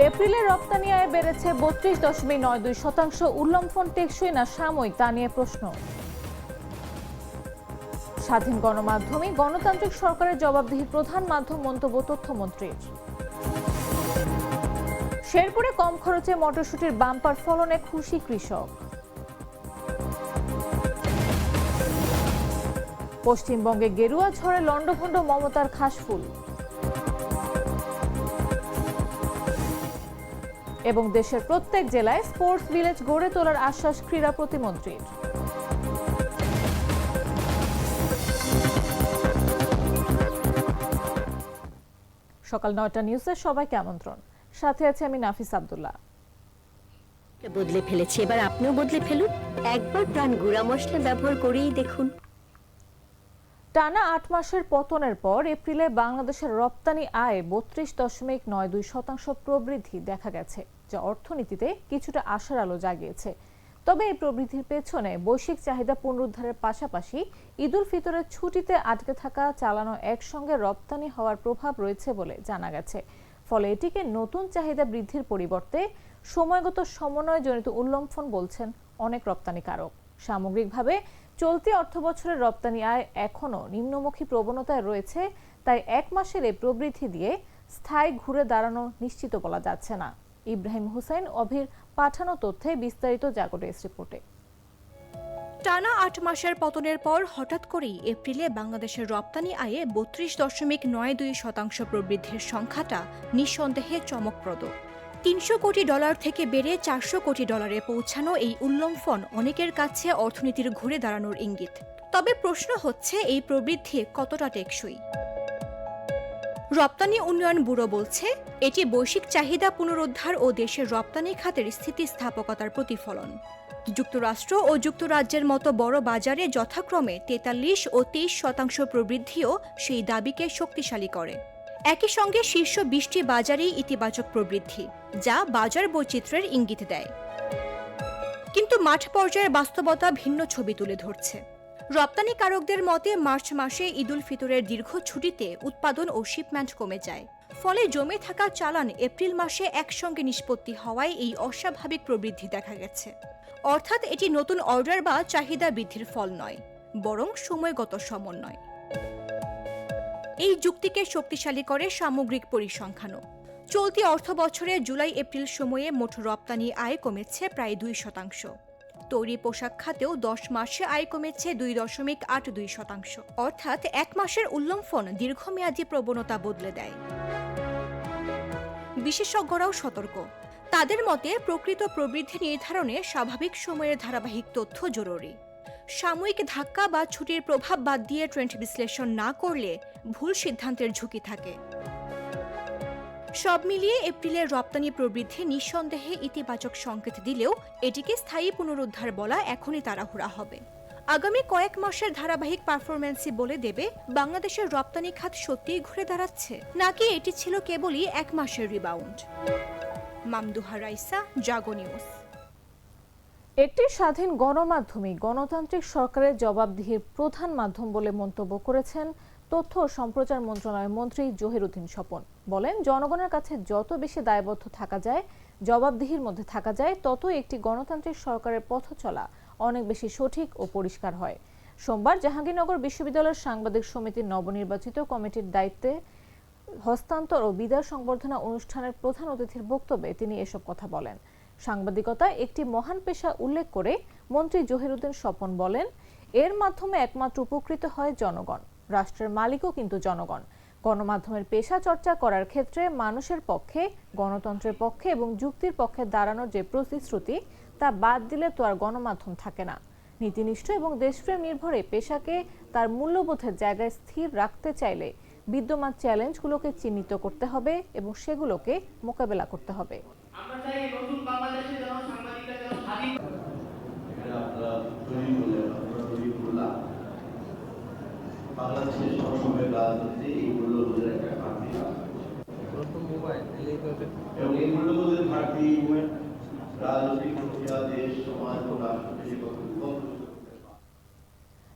এপ্রিলে রপ্তানি আয় বেড়েছে ৩২.৯২%। উল্লম্ফন টেকসই না সাময়িক, তা নিয়ে প্রশ্ন। স্বাধীন গণমাধ্যমে গণতান্ত্রিক সরকারের জবাবদিহি প্রধান মাধ্যম, মন্তব্য তথ্যমন্ত্রীর। শেরপুরে কম খরচে মটরশুটির বাম্পার ফলনে খুশি কৃষক। পশ্চিমবঙ্গে গেরুয়া ঝড়ে লন্ডভন্ড মমতার খাসফুল। এবং দেশের প্রত্যেক জেলায় স্পোর্টস ভিলেজ গড়ে তোলার আশ্বাস ক্রীড়া প্রতিমন্ত্রীর। সকাল ৯টা নিউজে সবাইকে আমন্ত্রণ। সাথে আছে আমি নাফিস আব্দুল্লাহ। বদলে ফেলেছি, এবার আপনিও বদলে ফেলুন। একবার প্রাণ গুঁড়া মশলা ব্যবহার করেই দেখুন। টানা ৮ মাসের পতনের পর এপ্রিলে বাংলাদেশের রপ্তানি আয় ৩২.৯২% প্রবৃদ্ধি দেখা গেছে, যা অর্থনীতিতে কিছুটা আশার আলো জাগিয়েছে। তবে এই প্রবৃদ্ধির পেছনে বৈশ্বিক চাহিদা পুনরুদ্ধারের পাশাপাশি ঈদুল ফিতরের ছুটিতে আটকে থাকা চালানো একসঙ্গে রপ্তানি হওয়ার প্রভাব রয়েছে বলে জানা গেছে। ফলে এটিকে নতুন চাহিদা বৃদ্ধির পরিবর্তে সময়গত সমন্বয়জনিত উল্লম্ফন বলছেন অনেক রপ্তানিকারক। সামগ্রিকভাবে চলতি অর্থবছরের রপ্তানি আয় এখনও নিম্নমুখী প্রবণতায় রয়েছে, তাই এক মাসের এই প্রবৃদ্ধি দিয়ে স্থায়ী ঘুরে দাঁড়ানো নিশ্চিত বলা যাচ্ছে না। ইব্রাহিম হুসাইন অভির পাঠানো তথ্যে বিস্তারিত জাগো ডেস্ক রিপোর্টে। টানা ৮ মাসের পতনের পর হঠাৎ করেই এপ্রিলে বাংলাদেশের রপ্তানি আয়ে ৩২.৯২% প্রবৃদ্ধির সংখ্যাটা নিঃসন্দেহে চমকপ্রদ। $৩০০ কোটি থেকে বেড়ে $৪০০ কোটি পৌঁছানো এই উল্লম্ফন অনেকের কাছে অর্থনীতির ঘুরে দাঁড়ানোর ইঙ্গিত। তবে প্রশ্ন হচ্ছে, এই প্রবৃদ্ধি কতটা টেকসই? রপ্তানি উন্নয়ন ব্যুরো বলছে, এটি বৈশ্বিক চাহিদা পুনরুদ্ধার ও দেশের রপ্তানি খাতের স্থিতিস্থাপকতার প্রতিফলন। যুক্তরাষ্ট্র ও যুক্তরাজ্যের মতো বড় বাজারে যথাক্রমে ৪৩ ও ২৩% প্রবৃদ্ধিও সেই দাবিকে শক্তিশালী করে। একই সঙ্গে শীর্ষ ২০টি বাজারেই ইতিবাচক প্রবৃদ্ধি, যা বাজার বৈচিত্র্যের ইঙ্গিত দেয়। কিন্তু মাঠ পর্যায়ের বাস্তবতা ভিন্ন ছবি তুলে ধরছে। রপ্তানিকারকদের মতে, মার্চ মাসে ঈদুল ফিতরের দীর্ঘ ছুটিতে উৎপাদন ও শিপমেন্ট কমে যায়। ফলে জমে থাকা চালান এপ্রিল মাসে একসঙ্গে নিষ্পত্তি হওয়ায় এই অস্বাভাবিক প্রবৃদ্ধি দেখা গেছে। অর্থাৎ এটি নতুন অর্ডার বা চাহিদা বৃদ্ধির ফল নয়, বরং সময়গত সমন্বয়। এই যুক্তিকে শক্তিশালী করে সামগ্রিক পরিসংখ্যানও। চলতি অর্থবছরে জুলাই এপ্রিল সময়ে মোট রপ্তানি আয় কমেছে প্রায় 2%। তৈরি পোশাক খাতেও 10 মাসে আয় কমেছে 2.82%। অর্থাৎ এক মাসের উল্লম্ফন দীর্ঘমেয়াদী প্রবণতা বদলে দেয়। বিশেষজ্ঞরাও সতর্ক। তাদের মতে, প্রকৃত প্রবৃদ্ধি নির্ধারণে স্বাভাবিক সময়ের ধারাবাহিক তথ্য জরুরি। সাময়িক ধাক্কা বা ছুটির প্রভাব বাদ দিয়ে ট্রেন্ড বিশ্লেষণ না করলে ভুল সিদ্ধান্তের ঝুঁকি থাকে। সব মিলিয়ে এপ্রিলের রপ্তানি প্রবৃদ্ধি নিঃসন্দেহে ইতিবাচক সংকেত দিলেও এটিকে স্থায়ী পুনরুদ্ধার বলা এখনই তাড়াহুড়া হবে। আগামী কয়েক মাসের ধারাবাহিক পারফরম্যান্সই বলে দেবে বাংলাদেশের রপ্তানি খাত সত্যিই ঘুরে দাঁড়াচ্ছে, নাকি এটি ছিল কেবলই এক মাসের রিবাউন্ড। মামদুহা রাইসা, জাগো নিউজ। একটি স্বাধীন গণমাধ্যমে গণতান্ত্রিক সরকারের জবাবদিহির প্রধান মাধ্যম বলে মন্তব্য করেছেন তথ্য ও সম্প্রচার মন্ত্রণালয়ের মন্ত্রী জহিরুদ্দিন স্বপন। বলেন, জনগণের কাছে যত বেশি দায়বদ্ধ থাকা যায়, জবাবদিহির মধ্যে থাকা যায়, ততই একটি গণতান্ত্রিক সরকারের পথ চলা অনেক বেশি সঠিক ও পরিষ্কার হয়। সোমবার জাহাঙ্গীরনগর বিশ্ববিদ্যালয়ের সাংবাদিক সমিতির নবনির্বাচিত কমিটির দায়িত্বে হস্তান্তর ও বিদায় সংবর্ধনা অনুষ্ঠানের প্রধান অতিথির বক্তব্যে তিনি এসব কথা বলেন। সাংবাদিকতা একটি মহান পেশা উল্লেখ করে মন্ত্রী জহিরুদ্দিন স্বপন বলেন, এর মাধ্যমে একমাত্র উপকৃত হয় জনগণ, রাষ্ট্রের মালিকও কিন্তু জনগণ। গণমাধ্যমের পেশা চর্চা করার ক্ষেত্রে মানুষের পক্ষে, গণতন্ত্রের পক্ষে এবং যুক্তির পক্ষে দাঁড়ানোর যে প্রতিশ্রুতি, তা বাদ দিলে তো আর গণমাধ্যম থাকে না। নীতিনিষ্ঠ এবং দেশপ্রেম নির্ভরে পেশাকে তার মূল্যবোধের জায়গায় স্থির রাখতে চাইলে বিদ্যমান চ্যালেঞ্জগুলোকে চিহ্নিত করতে হবে এবং সেগুলোকে মোকাবেলা করতে হবে। আমরা চাই নতুন বাংলাদেশে যেন সাংবাদিকরা যেন স্বাধীন। বাংলাদেশের সবসময় রাজনীতি এই মূল্যবোধের একটা ঘাটতি এবং এই মূল্যবোধের ঘাটতি রাজনৈতিক প্রক্রিয়া, দেশ, সমাজ ও রাষ্ট্রকে।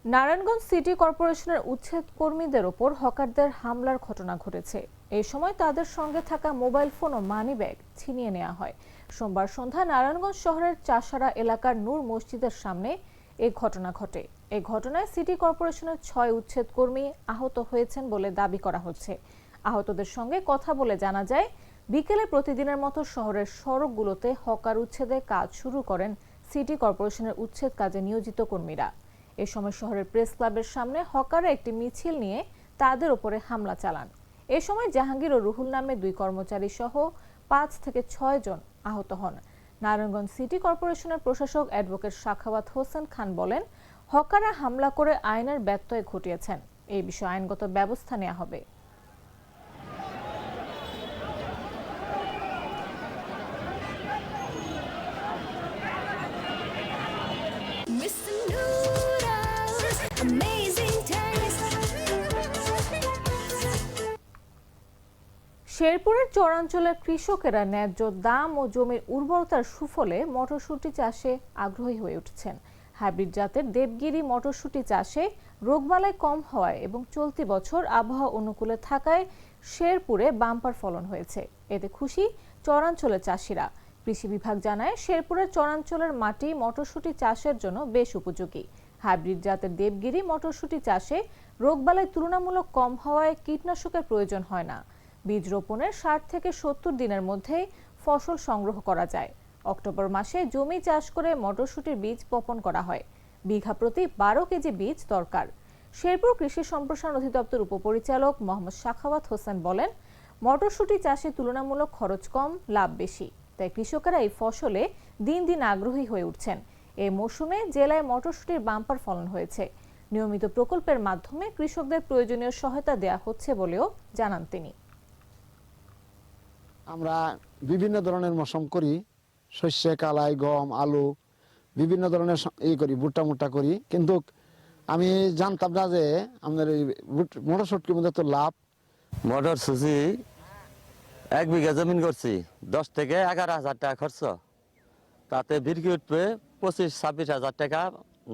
নারায়ণগঞ্জ সিটি কর্পোরেশনের উচ্ছেদ কর্মীদের ওপর হকারদের হামলার ঘটনা ঘটেছে। এই সময় তাদের সঙ্গে থাকা মোবাইল ফোন ও মানিব্যাগ ছিনিয়ে নেওয়া হয়। সোমবার সন্ধ্যায় নারায়ণগঞ্জ শহরের চাষারা এলাকার নূর মসজিদের সামনে এই ঘটনা ঘটে। এই ঘটনায় সিটি কর্পোরেশনের 6 উচ্ছেদ কর্মী আহত হয়েছেন বলে দাবি করা হচ্ছে। আহতদের সঙ্গে কথা বলে জানা যায়, বিকেলে প্রতিদিনের মতো শহরের সড়কগুলোতে হকার উচ্ছেদের কাজ শুরু করেন সিটি কর্পোরেশনের উচ্ছেদ কাজে নিয়োজিত কর্মীরা। এ সময় শহরের প্রেস ক্লাবের সামনে হকাররা একটি মিছিল নিয়ে তাদের উপরে হামলা চালান। এ সময় জাহাঙ্গীর ও রুহুল নামে 2 কর্মচারী সহ 5 থেকে 6 জন আহত হন। নারায়ণগঞ্জ সিটি কর্পোরেশনের প্রশাসক অ্যাডভোকেট সাখাওয়াত হোসেন খান বলেন, হকাররা হামলা করে আইনের ব্যত্যয় ঘটিয়েছেন। এই বিষয়ে আইনগত ব্যবস্থা নেওয়া হবে। শেরপুরের চরাঞ্চলের কৃষকেরা ন্যায্য দাম ও জমির উর্বরতার সুফলে মটরশুঁটি চাষে আগ্রহী হয়ে উঠছেন। হাইব্রিড জাতের দেবগিরি মটরশুঁটি চাষে রোগবালাই কম হওয়ায় এবং চলতি বছর আবহাওয়া অনুকূলে থাকায় শেরপুরে বাম্পার ফলন হয়েছে। এতে খুশি চরাঞ্চলের চাষিরা। কৃষি বিভাগ জানায়, শেরপুরের চরাঞ্চলের মাটি মটরশুঁটি চাষের জন্য বেশ উপযোগী। হাইব্রিড জাতের দেবগিরি মটরশুঁটি চাষে রোগবালাই তুলনামূলক কম হওয়ায় কীটনাশকের প্রয়োজন হয় না। বীজ রোপণের 60 থেকে 70 দিনের মধ্যেই ফসল সংগ্রহ করা যায়। অক্টোবর মাসে জমি চাষ করে মটরশুঁটির বীজ বপন করা হয়। বিঘা প্রতি 12 কেজি বীজ দরকার। শেরপুর কৃষি সম্প্রসারণ অধিদপ্তর উপপরিচালক মোহাম্মদ সাখাওয়াত হোসেন বলেন, মটরশুঁটি চাষে তুলনামূলক খরচ কম, লাভ বেশি। তাই কৃষকেরা এই ফসলে দিন দিন আগ্রহী হয়ে উঠছেন। এই মৌসুমে জেলায় মটরশুঁটির বাম্পার ফলন হয়েছে। নিয়মিত প্রকল্পের মাধ্যমে কৃষকদের প্রয়োজনীয় সহায়তা দেওয়া হচ্ছে বলেও জানান তিনি। আমরা বিভিন্ন ধরনের মৌসুম করি, শস্য, কালাই, গম, আলু, বিভিন্ন ধরনের করি, ভুট্টা মুট্টা করি। কিন্তু আমি জানতাম না যে আমাদের এই মটরশুঁটির মধ্যে তো লাভ। মটরশুঁটি 1 বিঘা জমিন করছি, 10 থেকে 11,000 টাকা খরচ, তাতে বিক্রি উঠবে 25-26 হাজার টাকা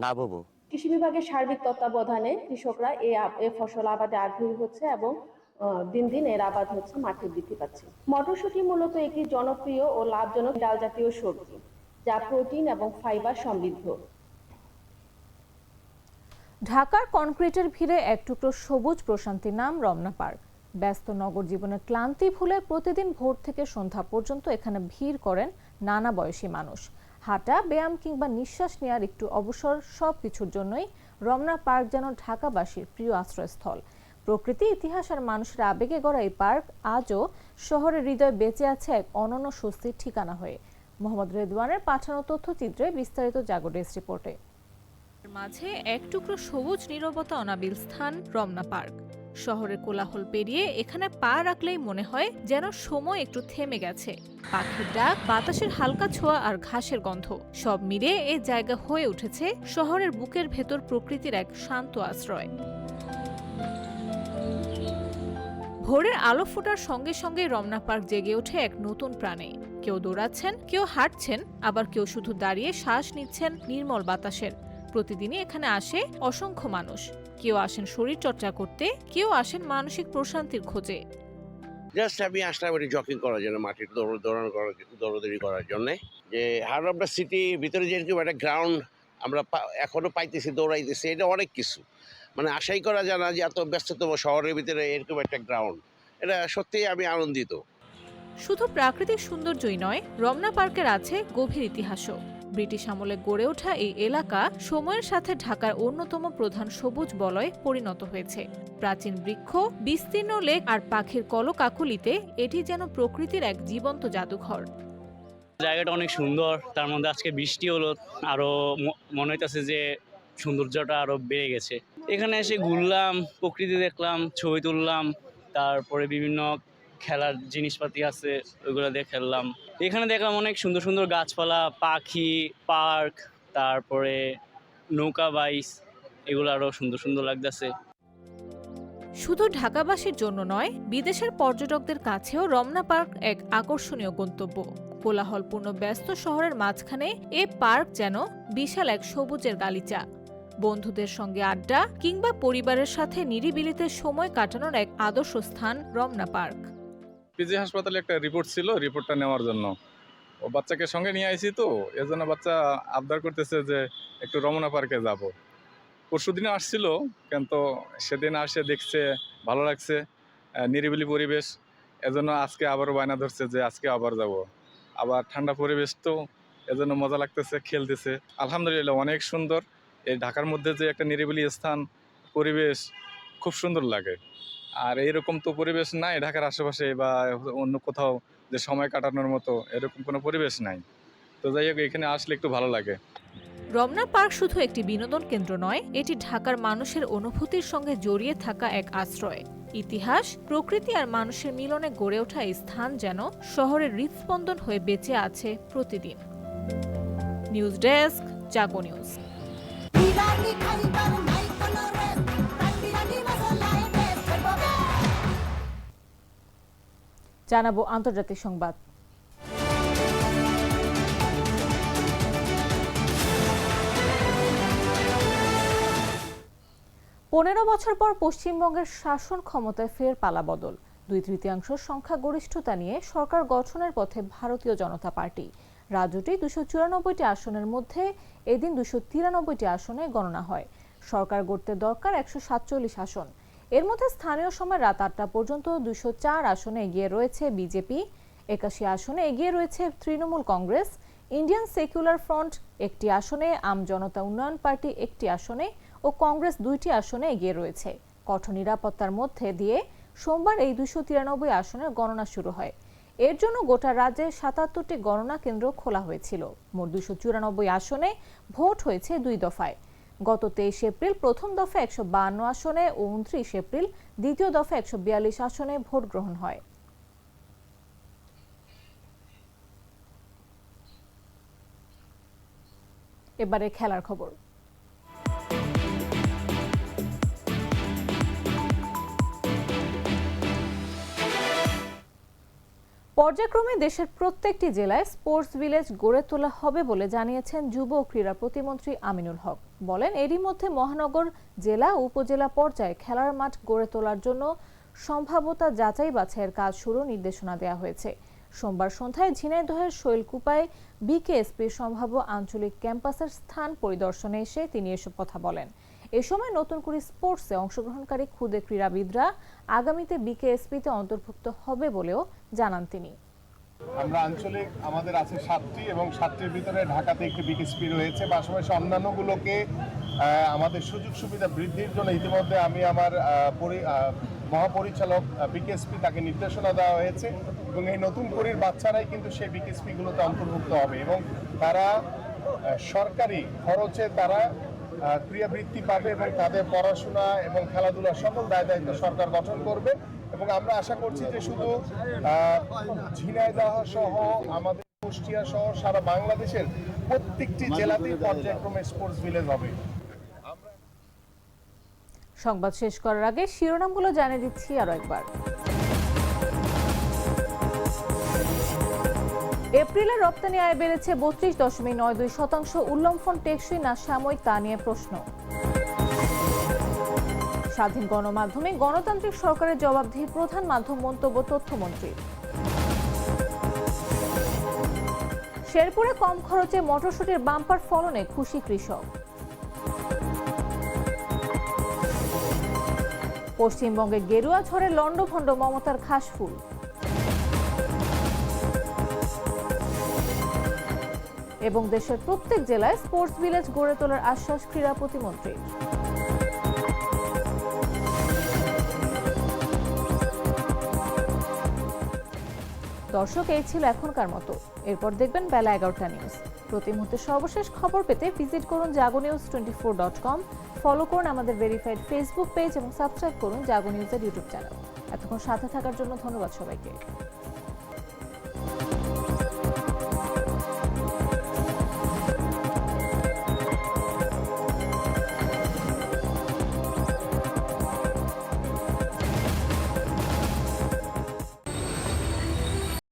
লাভ হবো। কৃষি বিভাগের সার্বিক তত্ত্বাবধানে কৃষকরা এই ফসল আবাদে আগ্রহী হচ্ছে এবং দিন দিন এর আবাদ হচ্ছে, মাঠে বৃদ্ধি পাচ্ছে। মটরশুঁটি মূলত একটি জনপ্রিয় ও লাভজনক ডাল জাতীয় সবজি, যা প্রোটিন এবং ফাইবার সমৃদ্ধ। ঢাকার কনক্রিটের ভিড়ে এক টুকরো সবুজ প্রশান্তির নাম রমনা পার্ক। ব্যস্ত নগর জীবনের ক্লান্তি ভুলে প্রতিদিন ভোর থেকে সন্ধ্যা পর্যন্ত এখানে ভিড় করেন নানা বয়সী মানুষ। হাঁটা, ব্যায়াম কিংবা নিঃশ্বাস নেওয়ার একটু অবসর, সব কিছুর জন্যই রমনা পার্ক যেন ঢাকাবাসীর প্রিয় আশ্রয়স্থল। প্রকৃতি, ইতিহাস আর মানুষের আবেগে গড়া এই পার্ক আজও শহরের হৃদয়ে বেঁচে আছে এক অনন্য স্বস্তির ঠিকানা হয়ে। মোহাম্মদ রেদওয়ানের পাঠানো তথ্যচিত্রে বিস্তারিত জাগো ডেস্ক রিপোর্টে। মাঝে এক টুকরো সবুজ নীরবতা অনাবিল স্থান রমনা পার্ক। শহরের কোলাহল পেরিয়ে এখানে পা রাখলেই মনে হয় যেন সময় একটু থেমে গেছে। পাখির ডাক, বাতাসের হালকা ছোঁয়া আর ঘাসের গন্ধ সব মিলে এই জায়গা হয়ে উঠেছে শহরের বুকের ভেতর প্রকৃতির এক শান্ত আশ্রয়। ভোরের আলো ফোটার সঙ্গে সঙ্গে রমনা পার্ক জেগে ওঠে এক নতুন প্রাণে। কেউ দৌড়াচ্ছেন, কেউ হাঁটছেন, আবার কেউ শুধু দাঁড়িয়ে শ্বাস নিচ্ছেন নির্মল বাতাসের। প্রতিদিনই এখানে আসে অসংখ্য মানুষ। কেউ আসেন শরীর চর্চা করতে, কেউ আসেন মানসিক প্রশান্তির খোঁজে। জাস্ট আমি আসলাম এটি জগিং করার জন্য, মাটির দৌড়াদৌড়ি করার জন্য। যে হার্ট অফ দ্য সিটি ভিতরে যেরকম একটা গ্রাউন্ড আমরা এখনো পাইতেছি, দৌড়াইতেছি, এটা অনেক কিছু, মানে আশাই করা যায় না যে এত ব্যস্ততম শহরের ভিতরে এরকম একটা গ্রাউন্ড। এটা সত্যিই আমি আনন্দিত। শুধু প্রাকৃতিক সৌন্দর্যই নয়, রমনা পার্কের আছে গভীর ইতিহাসও। ব্রিটিশ আমলে গড়ে ওঠা এই এলাকা সময়ের সাথে ঢাকার অন্যতম প্রধান সবুজ বলয়ে পরিণত হয়েছে। প্রাচীন বৃক্ষ, বিস্তীর্ণ লেক আর পাখির কলকাকলিতে এটি যেন প্রকৃতির এক জীবন্ত জাদুঘর। জায়গাটা অনেক সুন্দর, তার মধ্যে আজকে বৃষ্টি হলো, আরো মনে হইতেছে যে সৌন্দর্যটা আরো বেড়ে গেছে। এখানে এসে ঘুরলাম, প্রকৃতি দেখলাম, ছবি তুললাম, তারপরে বিভিন্ন খেলার জিনিসপাতি আছে ওইগুলো দিয়ে খেললাম। এখানে দেখলাম অনেক সুন্দর সুন্দর গাছপালা, পাখি, পার্ক, তারপরে নৌকা বাইস, এগুলো আরো সুন্দর সুন্দর লাগতেছে। শুধু ঢাকাবাসীর জন্য নয়, বিদেশের পর্যটকদের কাছেও রমনা পার্ক এক আকর্ষণীয় গন্তব্য। কোলাহলপূর্ণ ব্যস্ত শহরের মাঝখানে এ পার্ক যেন বিশাল এক সবুজের গালিচা। বন্ধুদের সঙ্গে আড্ডা কিংবা পরিবারের সাথে নিরিবিলিতে সময় কাটানোর এক আদর্শ স্থান রমনা পার্ক। পিজি হাসপাতালে একটা রিপোর্ট ছিল, রিপোর্টটা নেওয়ার জন্য ও বাচ্চাকে সঙ্গে নিয়ে আইছি, তো এজন্য বাচ্চা আবদার করতেছে যে একটু রমনা পার্কে যাব। পরশুদিনে আসছিল, কিন্তু সেদিন আসে দেখছে ভালো লাগছে, নিরিবিলি পরিবেশ, এজন্য আজকে আবারও বায়না ধরছে যে আজকে আবার যাব। আবার ঠান্ডা পরিবেশ, তো এজন্য মজা লাগতেছে, খেলতেছে। আলহামদুলিল্লাহ অনেক সুন্দর। এই ঢাকার মধ্যে যে একটা নিরিবিলি স্থান, পরিবেশ খুব সুন্দর লাগে। আর এইরকম তো পরিবেশ নাই ঢাকার আশেপাশে বা অন্য কোথাও যে সময় কাটানোর মতো এরকম কোনো পরিবেশ নাই। তো যাই হোক, এখানে আসলে একটু ভালো লাগে। রমনা পার্ক শুধু একটি বিনোদন কেন্দ্র নয়, এটি ঢাকার মানুষের অনুভূতির সঙ্গে জড়িয়ে থাকা এক আশ্রয়। ইতিহাস, প্রকৃতি আর মানুষের মিলনে গড়ে ওঠা এই স্থান যেন শহরের হৃদস্পন্দন হয়ে বেঁচে আছে প্রতিদিন। নিউজ ডেস্ক, জাগো নিউজ। জানাবো আন্তর্জাতিক সংবাদ। 15 বছর পর পশ্চিমবঙ্গের শাসন ক্ষমতায় ফের পালাবদল। 2/3 সংখ্যাগরিষ্ঠতা নিয়ে সরকার গঠনের পথে ভারতীয় জনতা পার্টি। রাজ্যটি 294টি আসনের মধ্যে এদিন 293টি আসনে গণনা হয়। সরকার গড়তে দরকার 147 আসন। এর মধ্যে স্থানীয় সময় রাত 8টা পর্যন্ত 204 আসনে এগিয়ে রয়েছে বিজেপি, 81 আসনে এগিয়ে রয়েছে Trinamool Congress, Indian secular front একটি আসনে, আম জনতা উন্নয়ন পার্টি একটি আসনে ও কংগ্রেস 2টি আসনে এগিয়ে রয়েছে। কঠোর নিরাপত্তার মধ্যে দিয়ে সোমবার এই 293 আসনের গণনা শুরু হয়। এর জন্য গোটা রাজ্যে 77টি গণনা কেন্দ্র খোলা হয়েছিল। মোট 294 আসনে ভোট হয়েছে 2 দফায়। গত 23 এপ্রিল প্রথম দফায় 152 আসনে ও 29 এপ্রিল দ্বিতীয় দফায় 142 আসনে ভোট গ্রহণ হয়। এবারে খেলার খবর। পর্যায়ক্রমে দেশের প্রত্যেকটি জেলায় স্পোর্টস ভিলেজ গড়ে তোলা হবে বলে জানিয়েছেন যুব ও ক্রীড়া প্রতিমন্ত্রী আমিনুল হক। বলেন, এরই মধ্যে মহানগর, জেলা ও উপজেলা পর্যায়ে খেলার মাঠ গড়ে তোলার জন্য সম্ভাব্যতা যাচাই বাছাইয়ের কাজ শুরুর নির্দেশনা দেওয়া হয়েছে। সোমবার সন্ধ্যায় ঝিনাইদহের শৈলকুপায় বিকেএসপির সম্ভাব্য আঞ্চলিক ক্যাম্পাসের স্থান পরিদর্শনে এসে তিনি এসব কথা বলেন। এ সময় নতুন করে স্পোর্টসে অংশগ্রহণকারী ক্ষুদে ক্রীড়াবিদরা আগামীতে বিকেএসপিতে অন্তর্ভুক্ত হবে বলেও জানান তিনি। আমরা আঞ্চলিক আমাদের আছে 7টি এবং 7টির ভিতরে ঢাকাতে একটি বিকেএসপি রয়েছে। পাশাপাশি অন্যান্যগুলোকে আমাদের সুযোগ সুবিধা বৃদ্ধির জন্য ইতিমধ্যে আমি আমার মহাপরিচালক বিকেএসপি তাকে নির্দেশনা দেওয়া হয়েছে এবং এই নতুন করির বাচ্চারাই কিন্তু সেই বিকেএসপিগুলোতে অন্তর্ভুক্ত হবে এবং তারা সরকারি খরচে তারা ক্রিয়াবৃত্তি পাবে এবং তাদের পড়াশোনা এবং খেলাধুলার সকল দায় দায়িত্ব সরকার গঠন করবে। এবং আমরা আশা করছি যে শুধু ঝিনাইদহ সহ আমাদের কুষ্টিয়া সহ সারা বাংলাদেশের প্রত্যেকটি জেলাতেই পর্যায়ক্রমে স্পোর্টস ভিলেজ হবে। সংবাদ শেষ করার আগে শিরোনামগুলো জানিয়ে দিচ্ছি আরো একবার। এপ্রিলে রপ্তানি আয় বেড়েছে 32.92%। উল্লম্ফন টেকসই না সাময়িক তা নিয়ে প্রশ্ন। স্বাধীন গণমাধ্যমে গণতান্ত্রিক সরকারের জবাবদিহি প্রধান মাধ্যম মন্তব্য তথ্যমন্ত্রী। শেরপুরে কম খরচে মটরশুটির বাম্পার ফলনে খুশি কৃষক। পশ্চিমবঙ্গে গেরুয়া ঝড়ে লন্ডভন্ড মমতার ঘাসফুল। এবং দেশের প্রত্যেক জেলায় স্পোর্টস ভিলেজ গড়ে তোলার আশ্বাস ক্রীড়া প্রতিমন্ত্রীর। দর্শক, এই ছিল এখনকার মতো। এরপর দেখবেন বেলা 11টা নিউজ। প্রতি মুহূর্তে সর্বশেষ খবর পেতে ভিজিট করুন jagonews24.com, ফলো করুন আমাদের ভেরিফাইড ফেসবুক পেজ এবং সাবস্ক্রাইব করুন জাগো নিউজের ইউটিউব চ্যানেল। এতক্ষণ সাথে থাকার জন্য ধন্যবাদ সবাইকে।